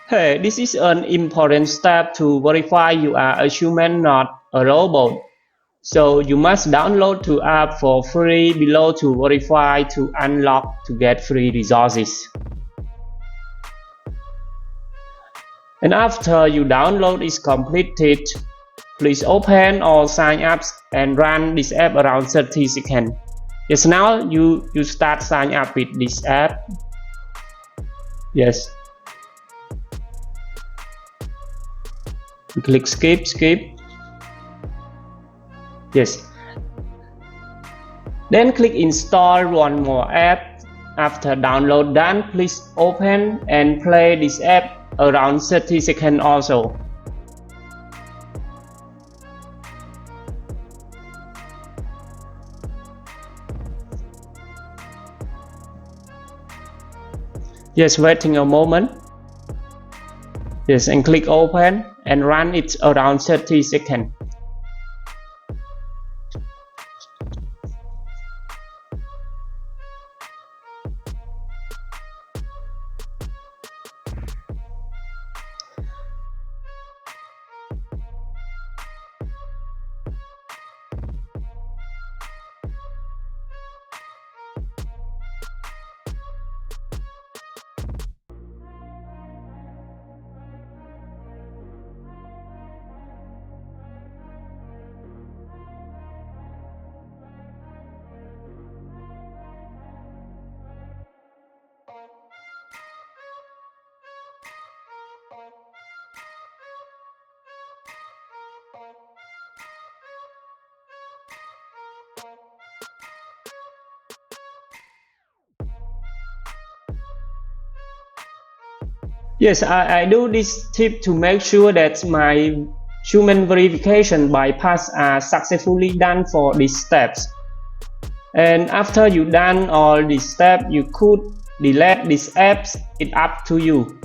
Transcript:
Hey, this is an important step to verify you are a human, not a robot. So you must download the app for free below to verify to unlock to get free resources. And after you download is completed, please open or sign up and run this app around 30 seconds. Yes, now you start sign up with this app. Yes. Click skip. Yes. Then click install one more app. After download done, please open and play this app around 30 seconds also. Yes, waiting a moment. Yes, and click open and run it around 30 seconds. Yes, I do this tip to make sure that my human verification bypass are successfully done for these steps. And after you done all these steps, you could delete these apps. It's up to you.